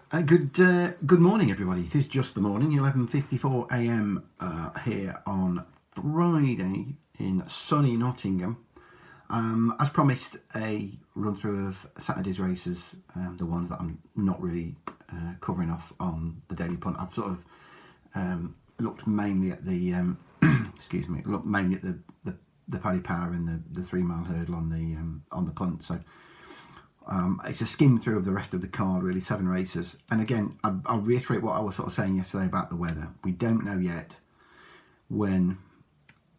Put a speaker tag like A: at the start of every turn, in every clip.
A: Good morning, everybody. It is just the morning, 11:54 a.m. Here on Friday in sunny Nottingham. As promised, a run through of Saturday's races, the ones that I'm not really covering off on the Daily Punt. I've sort of looked mainly at the excuse me, looked mainly at the Paddy Power and the 3 mile hurdle on the punt. So. It's a skim through of the rest of the card, really, 7 races. And again, I'll reiterate what I was sort of saying yesterday about the weather. We don't know yet when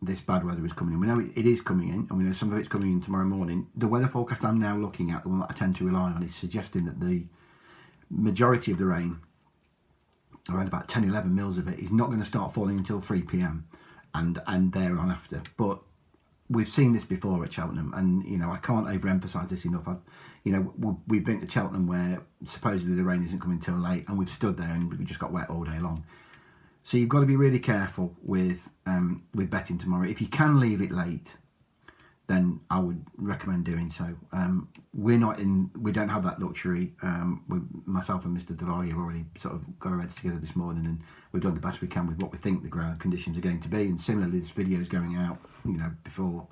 A: this bad weather is coming in. We know it is coming in, and we know some of it's coming in tomorrow morning. The weather forecast I'm now looking at, the one that I tend to rely on, is suggesting that the majority of the rain, around about 10-11 mils of it, is not going to start falling until 3 p.m. and there on after. But we've seen this before at Cheltenham, and I can't overemphasise this enough. We've been to Cheltenham where supposedly the rain isn't coming till late, and we've stood there and we just got wet all day long. So you've got to be really careful with betting tomorrow. If you can leave it late, then I would recommend doing so. We don't have that luxury. Myself and Mr. Delary have already sort of got our heads together this morning, and we've done the best we can with what we think the ground conditions are going to be. And similarly, this video is going out, before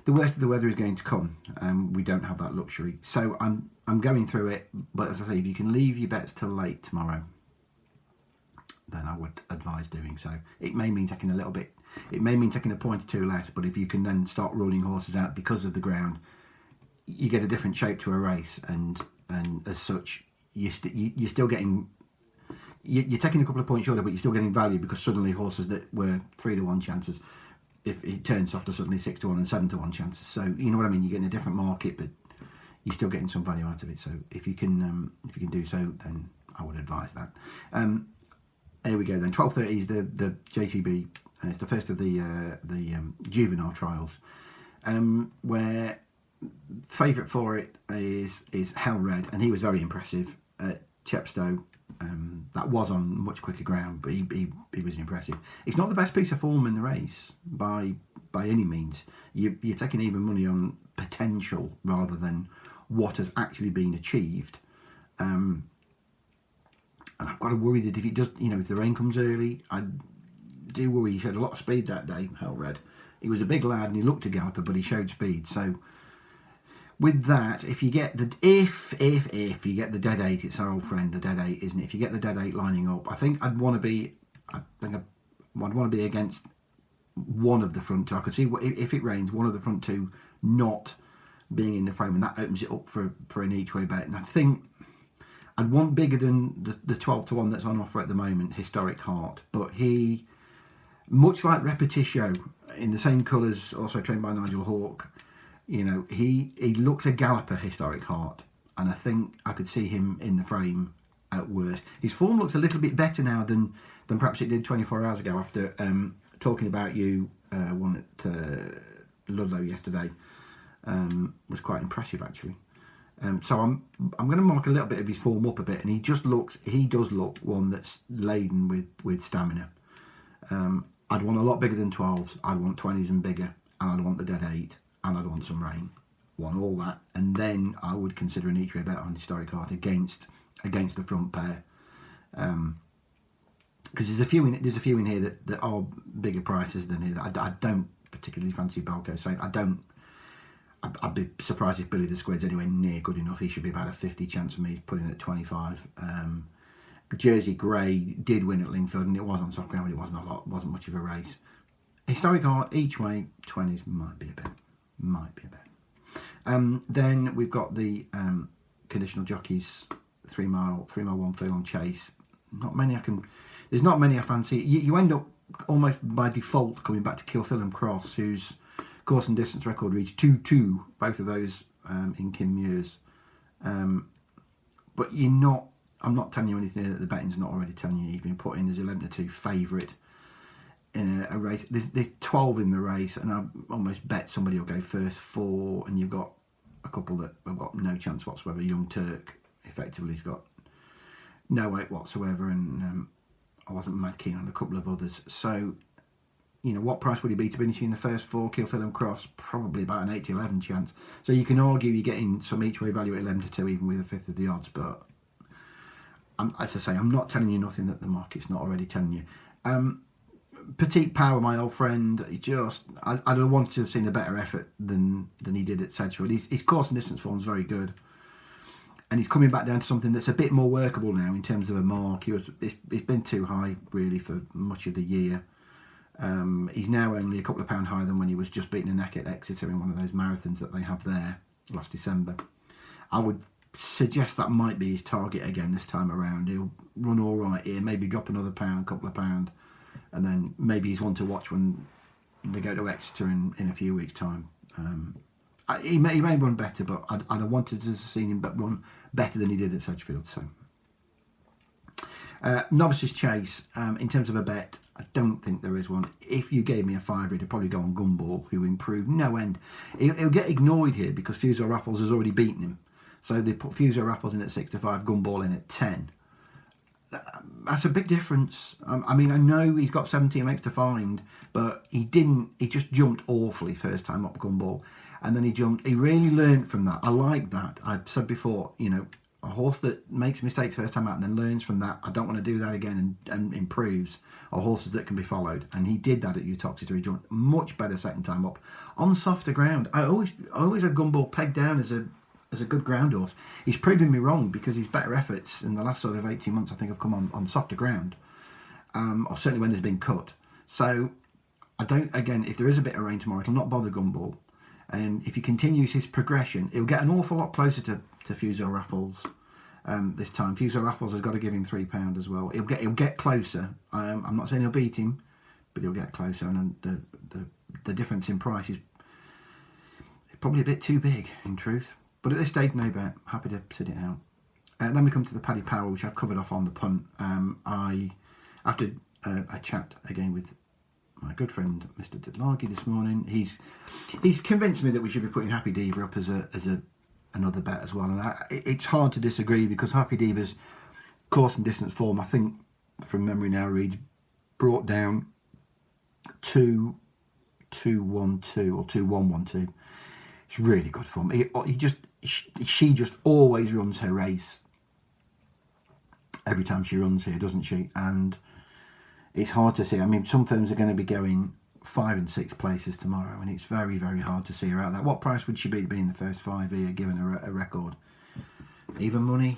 A: the worst of the weather is going to come. We don't have that luxury, so I'm going through it. But as I say, if you can leave your bets till late tomorrow, then I would advise doing so. It may mean taking a little bit. It may mean taking a point or two less, but if you can then start ruling horses out because of the ground, you get a different shape to a race, and as such, you're still getting. You're taking a couple of points shorter, but you're still getting value because suddenly horses that were 3-1 chances, if it turns soft, are suddenly 6-1 and 7-1 chances. So you know what I mean. You're getting a different market, but you're still getting some value out of it. So if you can do so, then I would advise that. Here we go then. 12:30 is the JCB. It's the first of the juvenile trials, where favourite for it is Hell Red, and he was very impressive at Chepstow. That was on much quicker ground, but he was impressive. It's not the best piece of form in the race by any means. You're taking even money on potential rather than what has actually been achieved. And I've got to worry that if it does, if the rain comes early, I do worry. He showed a lot of speed that day, Hell Red. He was a big lad and he looked a galloper, but he showed speed. So with that, if you get the you get the dead 8, it's our old friend, the dead 8, isn't it? If you get the dead 8 lining up, I think I'd want to be against one of the front 2. I could see if it rains, one of the front 2 not being in the frame, and that opens it up for an each way bet. And I think I'd want bigger than the 12-1 that's on offer at the moment, Historic Heart. But he, much like Repetitio, in the same colours, also trained by Nigel Hawke, he looks a galloper, Historic Heart. And I think I could see him in the frame at worst. His form looks a little bit better now than perhaps it did 24 hours ago after talking about you, one at Ludlow yesterday. Was quite impressive, actually. So I'm going to mark a little bit of his form up a bit, and he does look one that's laden with stamina. I'd want a lot bigger than 12s. I'd want 20s and bigger, and I'd want the dead 8, and I'd want some rain. Want all that, and then I would consider an each way bet on Historic Heart against the front pair. Because there's a few in here that are bigger prices than here. I don't particularly fancy Balco saying. I'd be surprised if Billy the Squid's anywhere near good enough. He should be about a 50 chance for me, putting at 25. Jersey Grey did win at Lingfield, and it was on soft ground, but it wasn't much of a race. Historic Heart, each way, 20s might be a bet. Then we've got the conditional jockeys, 3 mile 1 furlong chase. There's not many I fancy. You end up almost by default coming back to Kilfillan Cross, whose course and distance record reached 2-2, both of those in Kim Muir's. But I'm not telling you anything that the betting's not already telling you. He's been put in as 11-2 favourite in a race. There's 12 in the race, and I almost bet somebody will go first 4, and you've got a couple that have got no chance whatsoever. Young Turk effectively has got no weight whatsoever, and I wasn't mad keen on a couple of others. So what price would he be to finish in the first 4? Kilfillan Cross, probably about an 8-11 chance. So you can argue you're getting some each way value at 11-2, even with a fifth of the odds. But as I say, I'm not telling you nothing that the market's not already telling you. Petite Power, my old friend, I'd have wanted to have seen a better effort than he did at Sedgefield. His course and distance form is very good, and he's coming back down to something that's a bit more workable now in terms of a mark. It's been too high really for much of the year. He's now only a couple of pound higher than when he was just beating a neck at Exeter in one of those marathons that they have there last December. I would suggest that might be his target again this time around. He'll run all right here, maybe drop another couple of pound, and then maybe he's one to watch when they go to Exeter in a few weeks' time. He may run better, but I'd have wanted to have seen him run better than he did at Sedgefield. So, Novices Chase, in terms of a bet, I don't think there is one. If you gave me a fiver, it'd probably go on Gumball, who improved no end. He'll get ignored here because Fusel Raffles has already beaten him. So they put Fusel Raffles in at 6 to 5, Gumball in at 10. That's a big difference. I mean, I know he's got 17 legs to find, but he just jumped awfully first time up Gumball. And then he really learned from that. I like that. I've said before, a horse that makes mistakes first time out and then learns from that, I don't want to do that again, and improves, are horses that can be followed. And he did that at Uttoxeter. He jumped much better second time up on softer ground. I always had Gumball pegged down as a good ground horse. He's proven me wrong because his better efforts in the last sort of 18 months, I think, have come on softer ground, or certainly when there's been cut. So if there is a bit of rain tomorrow, it'll not bother Gumball. And if he continues his progression, he'll get an awful lot closer to Fusel Raffles this time. Fusel Raffles has got to give him £3 as well. He'll get closer. I'm not saying he'll beat him, but he'll get closer. And the difference in price is probably a bit too big, in truth. But at this stage, no bet. Happy to sit it out. Then we come to the Paddy Power, which I've covered off on the punt. After a chat again with my good friend Mr. Didlargy this morning, he's convinced me that we should be putting Happy Diva up as another bet as well. And it's hard to disagree because Happy Diva's course and distance form, I think from memory now, reads brought down 2-2-1-2 or 2-1-1-2. It's really good form. She just always runs her race every time she runs here, doesn't she? And it's hard to see. I mean, some firms are going to be going 5 and 6 places tomorrow, and it's very, very hard to see her out there. What price would she be to be in the first 5 here, given her a record? Even money?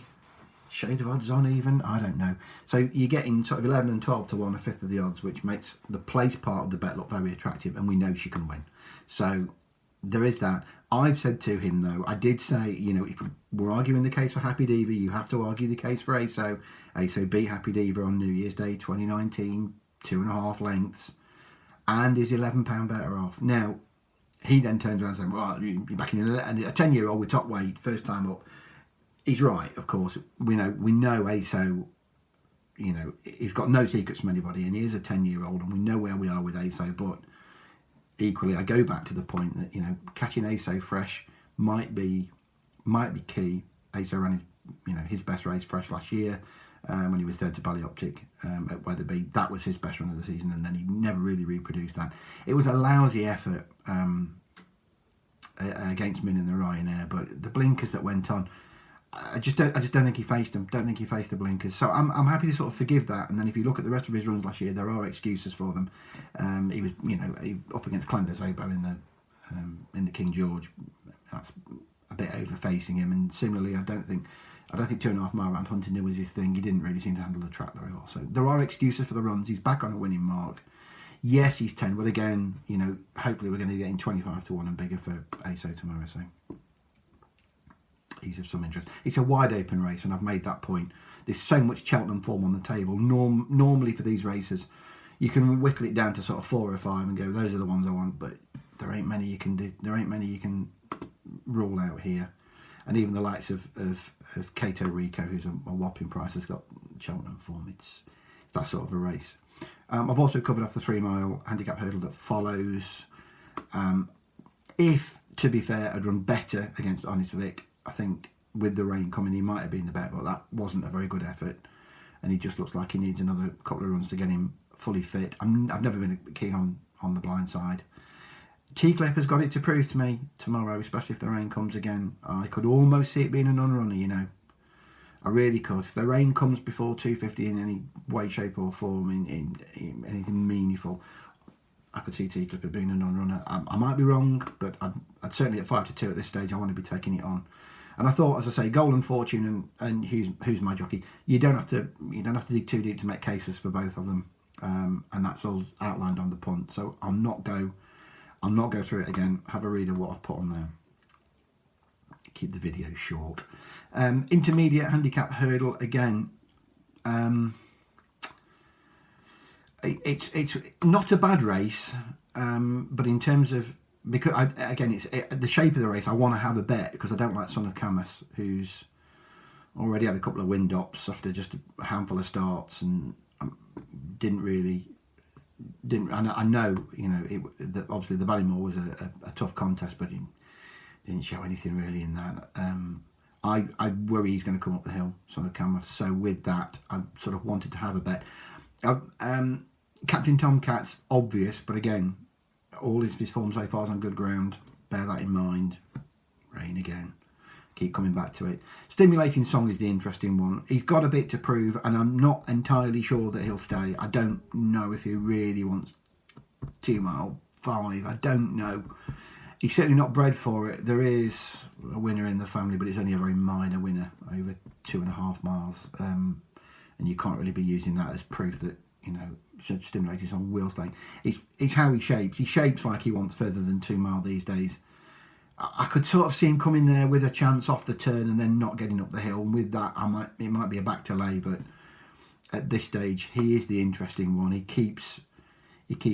A: Shade of odds on even? I don't know. So you're getting sort of 11 and 12 to 1, a fifth of the odds, which makes the place part of the bet look very attractive, and we know she can win. So there is that. I've said to him, though, I did say, if we're arguing the case for Happy Diva, you have to argue the case for ASO. ASO beat Happy Diva on New Year's Day 2019, 2.5 lengths, and is £11 better off. Now, he then turns around and says, well, you're backing a 10-year-old with top weight, first time up. He's right, of course. We know ASO, he's got no secrets from anybody, and he is a 10-year-old, and we know where we are with ASO, but equally, I go back to the point that catching ASO fresh might be key. ASO ran his best race fresh last year when he was third to Ballyoptic at Wetherby. That was his best run of the season, and then he never really reproduced that. It was a lousy effort against Min in the Ryanair, but the blinkers that went on, I just don't think he faced them. Don't think he faced the blinkers. So I'm happy to sort of forgive that. And then if you look at the rest of his runs last year, there are excuses for them. He was, he up against Clanders Obo in the King George. That's a bit over facing him. And similarly, I don't think 2.5 mile round Huntingdon was his thing. He didn't really seem to handle the track very well. So there are excuses for the runs. He's back on a winning mark. Yes, he's 10, but again, hopefully we're going to be getting 25 to 1 and bigger for ASO tomorrow. So he's of some interest. It's a wide open race, and I've made that point. There's so much Cheltenham form on the table. Normally for these races, you can whittle it down to sort of 4 or 5 and go, those are the ones I want. But there ain't many you can do. There ain't many you can rule out here. And even the likes of Cato Rico, who's a whopping price, has got Cheltenham form. It's that sort of a race. I've also covered off the 3 mile handicap hurdle that follows. If, to be fair, I'd run better against Honest Vic, I think with the rain coming, he might have been the bet, but that wasn't a very good effort. And he just looks like he needs another couple of runs to get him fully fit. I've never been keen on the blind side. T-Cliff has got it to prove to me tomorrow, especially if the rain comes again. I could almost see it being an unrunner, I really could. If the rain comes before 2:50 in any way, shape or form, in anything meaningful, I could see Tea Clipper being a non-runner. I might be wrong, but I'd certainly at 5-2 at this stage, I want to be taking it on. And I thought, as I say, Golden Fortune and who's my jockey. You don't have to dig too deep to make cases for both of them, and that's all outlined on the punt. So I'll not go through it again. Have a read of what I've put on there. Keep the video short. Intermediate handicap hurdle again. It's not a bad race, but in terms of, because it's the shape of the race, I want to have a bet because I don't like Son of Camus, who's already had a couple of wind ups after just a handful of starts and didn't. I know, obviously the Ballymore was a tough contest, but he didn't show anything really in that. I worry he's going to come up the hill, Son of Camus. So with that, I sort of wanted to have a bet. Captain Tomcat's obvious, but again, all his form so far is on good ground. Bear that in mind. Rain again. Keep coming back to it. Stimulating Song is the interesting one. He's got a bit to prove, and I'm not entirely sure that he'll stay. I don't know if he really wants 2 mile 5. I don't know. He's certainly not bred for it. There is a winner in the family, but it's only a very minor winner, over 2.5 miles. And you can't really be using that as proof that, Stimulating Song will stay. It's how he shapes. He shapes like he wants further than 2 mile these days. I could sort of see him coming there with a chance off the turn and then not getting up the hill. And with that, it might be a back to lay, but at this stage, he is the interesting one. He keeps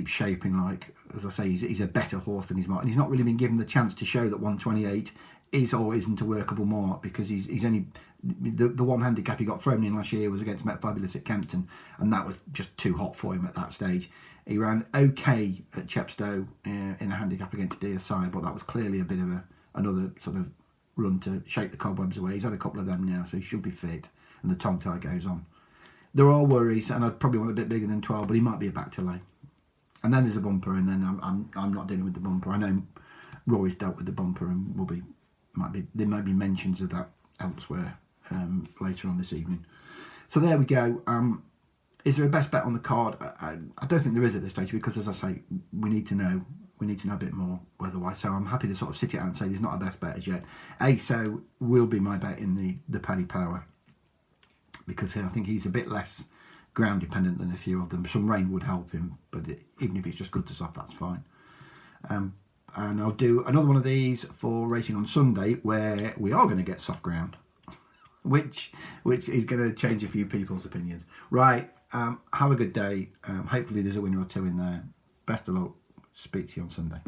A: shaping like, as I say, he's a better horse than he's marked. And he's not really been given the chance to show that 128 is or isn't a workable mark, because he's only the one handicap he got thrown in last year was against Met Fabulous at Kempton, and that was just too hot for him at that stage. He ran okay at Chepstow in a handicap against Deicide, but that was clearly a bit of another sort of run to shake the cobwebs away. He's had a couple of them now, so he should be fit, and the tongue tie goes on. There are worries, and I'd probably want a bit bigger than 12, but he might be a back to lay. And then there's a bumper, and then I'm not dealing with the bumper. I know Rory's dealt with the bumper, and there might be mentions of that elsewhere later on this evening. So there we go. Is there a best bet on the card? I don't think there is at this stage, because, as I say, we need to know a bit more weather-wise. So I'm happy to sort of sit it out and say there's not a best bet as yet. ASO will be my bet in the Paddy Power, because I think he's a bit less ground dependent than a few of them. Some rain would help him, but even if it's just good to soft, that's fine. And I'll do another one of these for racing on Sunday, where we are going to get soft ground, which is going to change a few people's opinions. Right, have a good day. Hopefully there's a winner or two in there. Best of luck. Speak to you on Sunday.